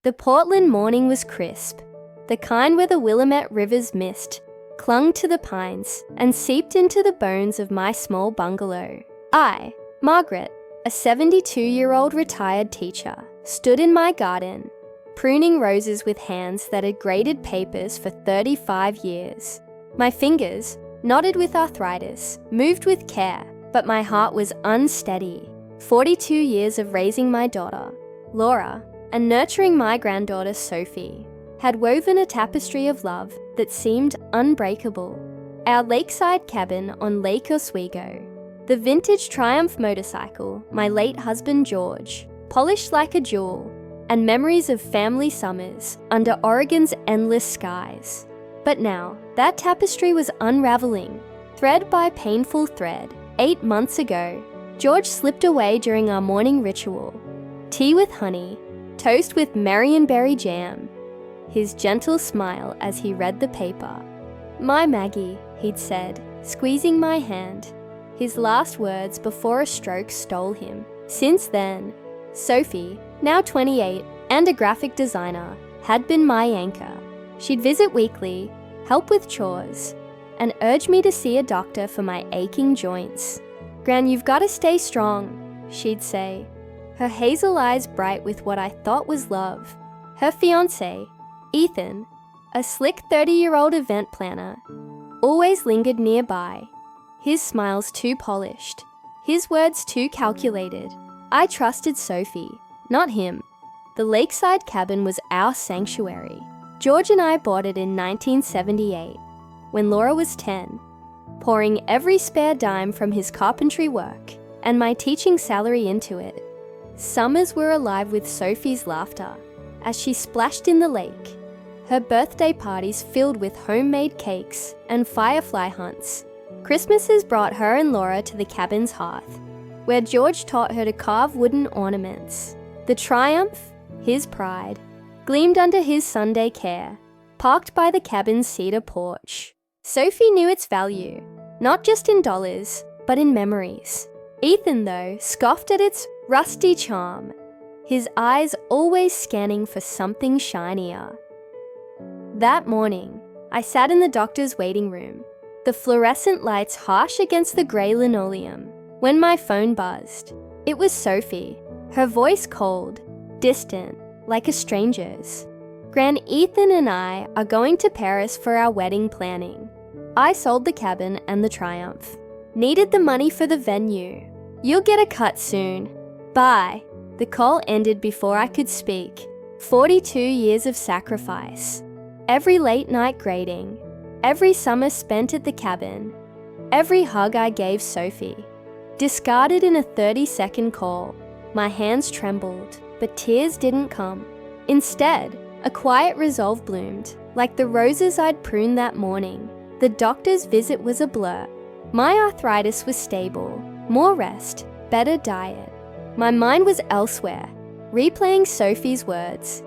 The Portland morning was crisp, the kind where the Willamette River's mist clung to the pines and seeped into the bones of my small bungalow. I, Margaret, a 72-year-old retired teacher, stood in my garden, pruning roses with hands that had graded papers for 35 years. My fingers, knotted with arthritis, moved with care, but my heart was unsteady. 42 years of raising my daughter, Laura, and nurturing my granddaughter, Sophie, had woven a tapestry of love that seemed unbreakable. Our lakeside cabin on Lake Oswego, the vintage Triumph motorcycle my late husband George, polished like a jewel, and memories of family summers under Oregon's endless skies. But now, that tapestry was unraveling, thread by painful thread. 8 months ago, George slipped away during our morning ritual. Tea with honey, toast with Marionberry jam, his gentle smile as he read the paper. "My Maggie," he'd said, squeezing my hand, his last words before a stroke stole him. Since then, Sophie, now 28 and a graphic designer, had been my anchor. She'd visit weekly, help with chores, and urge me to see a doctor for my aching joints. "Gran, you've got to stay strong," she'd say, her hazel eyes bright with what I thought was love. Her fiancé, Ethan, a slick 30-year-old event planner, always lingered nearby, his smiles too polished, his words too calculated. I trusted Sophie, not him. The lakeside cabin was our sanctuary. George and I bought it in 1978, when Laura was 10, pouring every spare dime from his carpentry work and my teaching salary into it. Summers were alive with Sophie's laughter as she splashed in the lake, her birthday parties filled with homemade cakes and firefly hunts. Christmases brought her and Laura to the cabin's hearth, where George taught her to carve wooden ornaments. The Triumph, his pride, gleamed under his Sunday care, parked by the cabin's cedar porch. Sophie knew its value, not just in dollars, but in memories. Ethan, though, scoffed at its rusty charm, his eyes always scanning for something shinier. That morning, I sat in the doctor's waiting room, the fluorescent lights harsh against the grey linoleum, when my phone buzzed. It was Sophie, her voice cold, distant, like a stranger's. "Gran, Ethan and I are going to Paris for our wedding planning. I sold the cabin and the Triumph. Needed the money for the venue. You'll get a cut soon. Bye." The call ended before I could speak. 42 years of sacrifice. Every late night grading. Every summer spent at the cabin. Every hug I gave Sophie. Discarded in a 30-second call. My hands trembled, but tears didn't come. Instead, a quiet resolve bloomed, like the roses I'd pruned that morning. The doctor's visit was a blur. My arthritis was stable. More rest, better diet. My mind was elsewhere, replaying Sophie's words,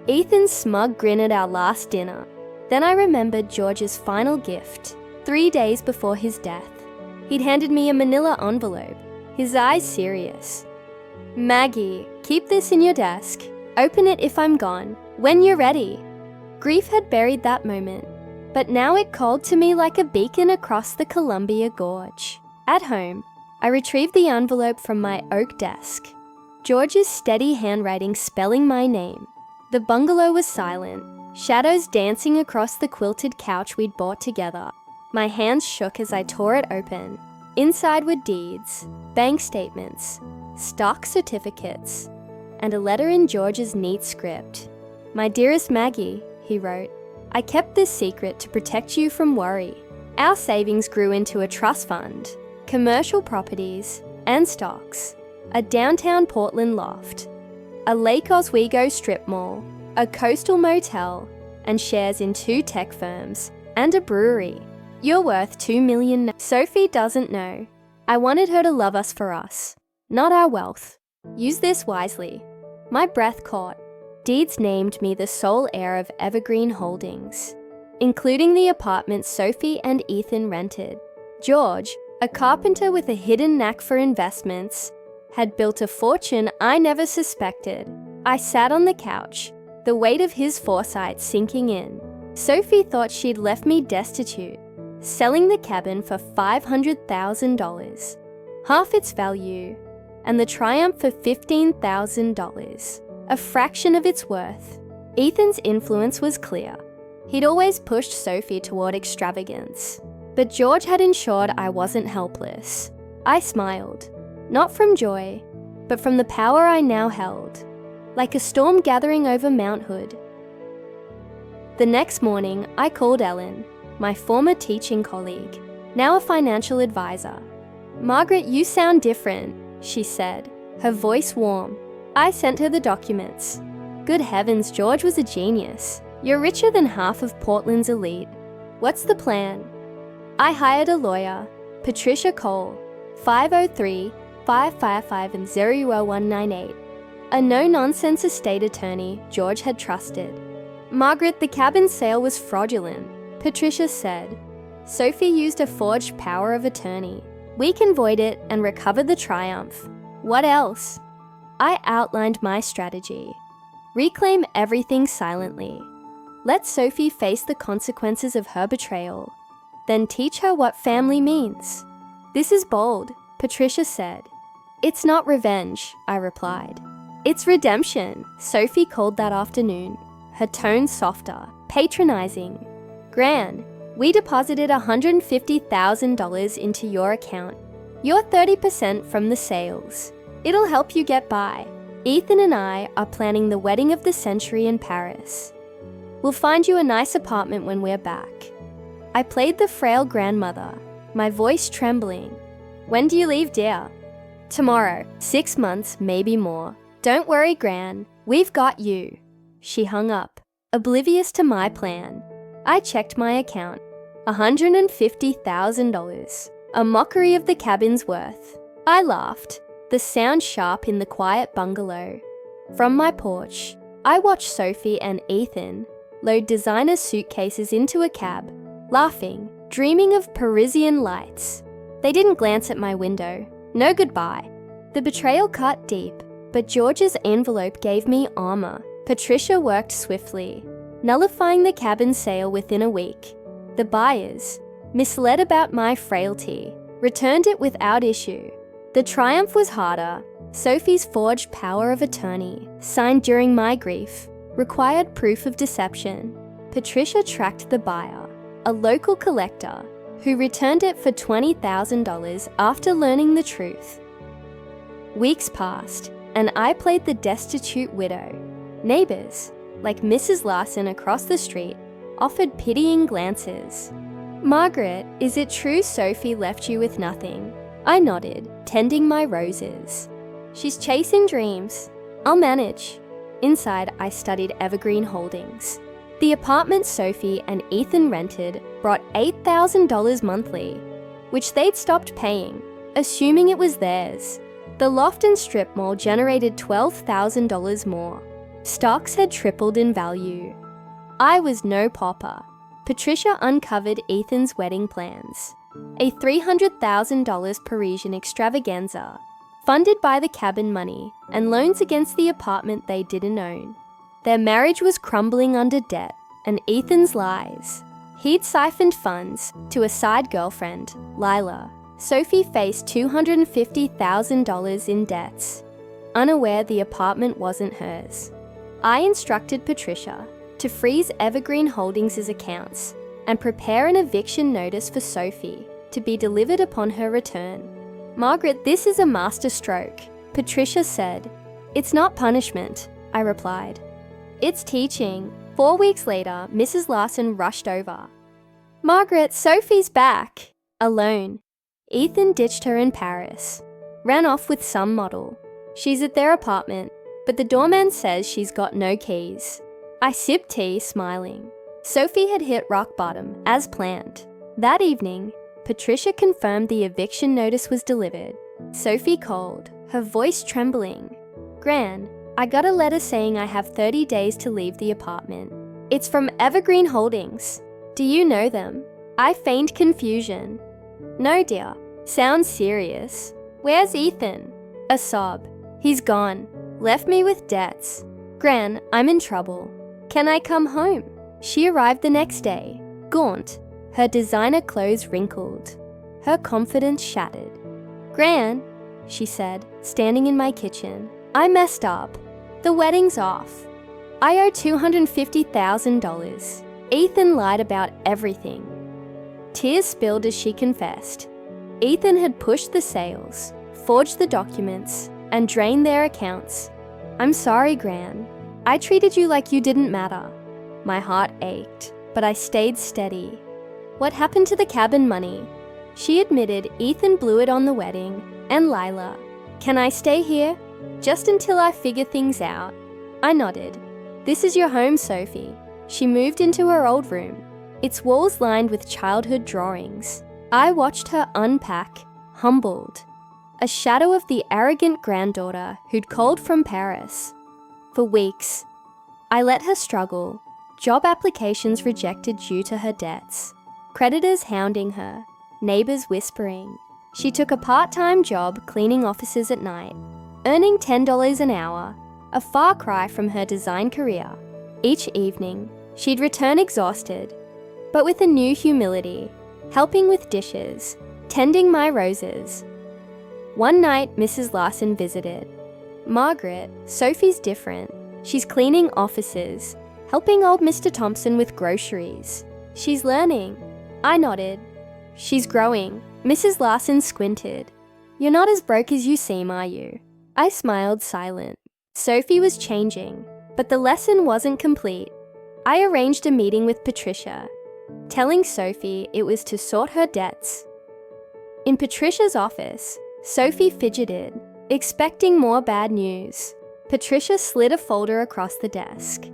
Ethan's smug grin at our last dinner. Then I remembered George's final gift, 3 days before his death. He'd handed me a manila envelope, his eyes serious. "Maggie, keep this in your desk. Open it if I'm gone, when you're ready." Grief had buried that moment, but now it called to me like a beacon across the Columbia Gorge. At home, I retrieved the envelope from my oak desk, George's steady handwriting spelling my name. The bungalow was silent, shadows dancing across the quilted couch we'd bought together. My hands shook as I tore it open. Inside were deeds, bank statements, stock certificates, and a letter in George's neat script. "My dearest Maggie," he wrote, "I kept this secret to protect you from worry. Our savings grew into a trust fund, commercial properties, and stocks, a downtown Portland loft, a Lake Oswego strip mall, a coastal motel, and shares in 2 tech firms, and a brewery. You're worth $2 million. Sophie doesn't know. I wanted her to love us for us, not our wealth. Use this wisely." My breath caught. Deeds named me the sole heir of Evergreen Holdings, including the apartment Sophie and Ethan rented. George, a carpenter with a hidden knack for investments, had built a fortune I never suspected. I sat on the couch, the weight of his foresight sinking in. Sophie thought she'd left me destitute, selling the cabin for $500,000, half its value, and the Triumph for $15,000, a fraction of its worth. Ethan's influence was clear. He'd always pushed Sophie toward extravagance, but George had ensured I wasn't helpless. I smiled, not from joy, but from the power I now held, like a storm gathering over Mount Hood. The next morning, I called Ellen, my former teaching colleague, now a financial advisor. "Margaret, you sound different," she said, her voice warm. I sent her the documents. Good heavens, George was a genius. "You're richer than half of Portland's elite. What's the plan?" I hired a lawyer, Patricia Cole, 503-555-0198, a no-nonsense estate attorney George had trusted. "Margaret, the cabin sale was fraudulent," Patricia said. "Sophie used a forged power of attorney. We can void it and recover the Triumph. What else?" I outlined my strategy. Reclaim everything silently. Let Sophie face the consequences of her betrayal. Then teach her what family means. "This is bold," Patricia said. "It's not revenge," I replied. "It's redemption," Sophie called that afternoon, her tone softer, patronizing. "Gran, we deposited $150,000 into your account. You're 30% from the sales. It'll help you get by. Ethan and I are planning the wedding of the century in Paris. We'll find you a nice apartment when we're back." I played the frail grandmother, my voice trembling. "When do you leave, dear?" "Tomorrow, 6 months, maybe more. Don't worry, Gran, we've got you." She hung up, oblivious to my plan. I checked my account. $150,000, a mockery of the cabin's worth. I laughed, the sound sharp in the quiet bungalow. From my porch, I watched Sophie and Ethan load designer suitcases into a cab, laughing, dreaming of Parisian lights. They didn't glance at my window. No goodbye. The betrayal cut deep, but George's envelope gave me armor. Patricia worked swiftly, nullifying the cabin sale within a week. The buyers, misled about my frailty, returned it without issue. The Triumph was harder. Sophie's forged power of attorney, signed during my grief, required proof of deception. Patricia tracked the buyer, a local collector, who returned it for $20,000 after learning the truth. Weeks passed, and I played the destitute widow. Neighbors, like Mrs. Larson across the street, offered pitying glances. "Margaret, is it true Sophie left you with nothing?" I nodded, tending my roses. "She's chasing dreams. I'll manage." Inside, I studied Evergreen Holdings. The apartment Sophie and Ethan rented brought $8,000 monthly, which they'd stopped paying, assuming it was theirs. The loft and strip mall generated $12,000 more. Stocks had tripled in value. I was no pauper. Patricia uncovered Ethan's wedding plans, a $300,000 Parisian extravaganza, funded by the cabin money and loans against the apartment they didn't own. Their marriage was crumbling under debt and Ethan's lies. He'd siphoned funds to a side girlfriend, Lila. Sophie faced $250,000 in debts, unaware the apartment wasn't hers. I instructed Patricia to freeze Evergreen Holdings' accounts and prepare an eviction notice for Sophie to be delivered upon her return. "Margaret, this is a masterstroke," Patricia said. "It's not punishment," I replied. "It's teaching." 4 weeks later, Mrs. Larson rushed over. "Margaret, Sophie's back!" Alone. Ethan ditched her in Paris. Ran off with some model. She's at their apartment, but the doorman says she's got no keys. I sipped tea, smiling. Sophie had hit rock bottom, as planned. That evening, Patricia confirmed the eviction notice was delivered. Sophie called, her voice trembling. "Gran, I got a letter saying I have 30 days to leave the apartment. It's from Evergreen Holdings. Do you know them?" I feigned confusion. "No, dear. Sounds serious. Where's Ethan?" A sob. "He's gone. Left me with debts." Gran, I'm in trouble. Can I come home? She arrived the next day, gaunt, her designer clothes wrinkled, her confidence shattered. Gran, she said, standing in my kitchen, I messed up. The wedding's off. I owe $250,000. Ethan lied about everything. Tears spilled as she confessed. Ethan had pushed the sales, forged the documents, and drained their accounts. I'm sorry, Gran. I treated you like you didn't matter. My heart ached, but I stayed steady. What happened to the cabin money? She admitted Ethan blew it on the wedding, and Lila. Can I stay here? Just until I figure things out. I nodded. This is your home, Sophie. She moved into her old room, its walls lined with childhood drawings. I watched her unpack, humbled, a shadow of the arrogant granddaughter who'd called from Paris. For weeks, I let her struggle, job applications rejected due to her debts, creditors hounding her, neighbors whispering. She took a part-time job cleaning offices at night, earning $10 an hour, a far cry from her design career. Each evening, she'd return exhausted, but with a new humility, helping with dishes, tending my roses. One night, Mrs. Larson visited. Margaret, Sophie's different. She's cleaning offices, helping old Mr. Thompson with groceries. She's learning. I nodded. She's growing. Mrs. Larson squinted. You're not as broke as you seem, are you? I smiled, silent. Sophie was changing, but the lesson wasn't complete. I arranged a meeting with Patricia, telling Sophie it was to sort her debts. In Patricia's office, Sophie fidgeted, expecting more bad news. Patricia slid a folder across the desk.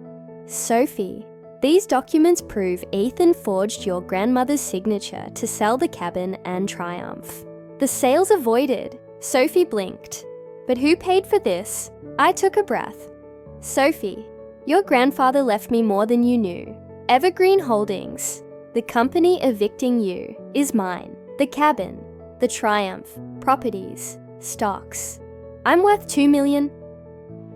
Sophie, these documents prove Ethan forged your grandmother's signature to sell the cabin and Triumph. The sale's avoided. Sophie blinked. But who paid for this? I took a breath. Sophie, your grandfather left me more than you knew. Evergreen Holdings, the company evicting you, is mine. The cabin, the Triumph, properties, stocks. I'm worth $2 million.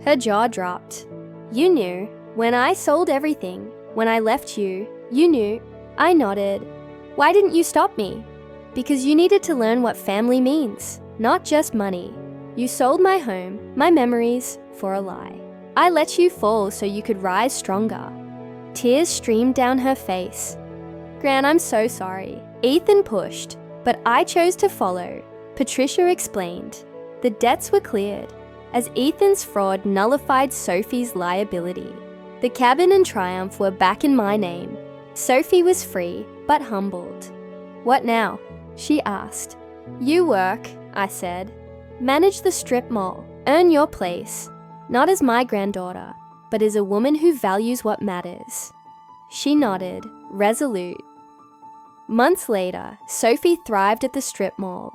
Her jaw dropped. You knew. When I sold everything, when I left you, you knew. I nodded. Why didn't you stop me? Because you needed to learn what family means, not just money. You sold my home, my memories, for a lie. I let you fall so you could rise stronger. Tears streamed down her face. Gran, I'm so sorry. Ethan pushed, but I chose to follow. Patricia explained. The debts were cleared, as Ethan's fraud nullified Sophie's liability. The cabin and Triumph were back in my name. Sophie was free, but humbled. What now? She asked. You work, I said. Manage the strip mall, earn your place, not as my granddaughter, but as a woman who values what matters. She nodded, resolute. Months later, Sophie thrived at the strip mall,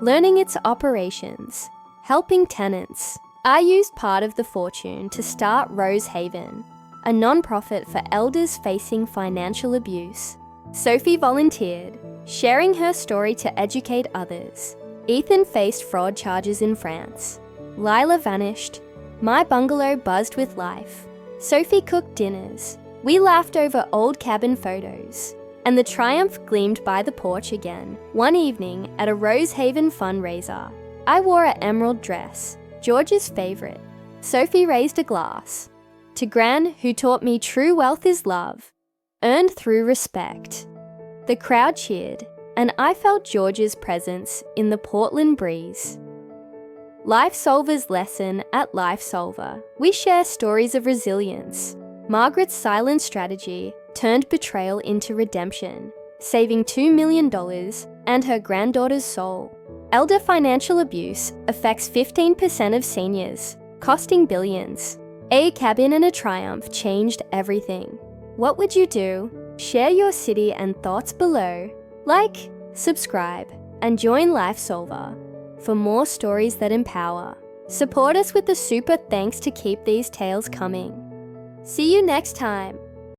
learning its operations, helping tenants. I used part of the fortune to start Rose Haven, a non-profit for elders facing financial abuse. Sophie volunteered, sharing her story to educate others. Ethan faced fraud charges in France. Lila vanished. My bungalow buzzed with life. Sophie cooked dinners. We laughed over old cabin photos. And the Triumph gleamed by the porch again, one evening at a Rose Haven fundraiser. I wore an emerald dress, George's favorite. Sophie raised a glass. To Gran, who taught me true wealth is love, earned through respect. The crowd cheered, and I felt George's presence in the Portland breeze. Life Solver's lesson at Life Solver. We share stories of resilience. Margaret's silent strategy turned betrayal into redemption, saving $2 million and her granddaughter's soul. Elder financial abuse affects 15% of seniors, costing billions. A cabin and a Triumph changed everything. What would you do? Share your city and thoughts below. Like, subscribe, and join Life Solver for more stories that empower. Support us with the super thanks to keep these tales coming. See you next time.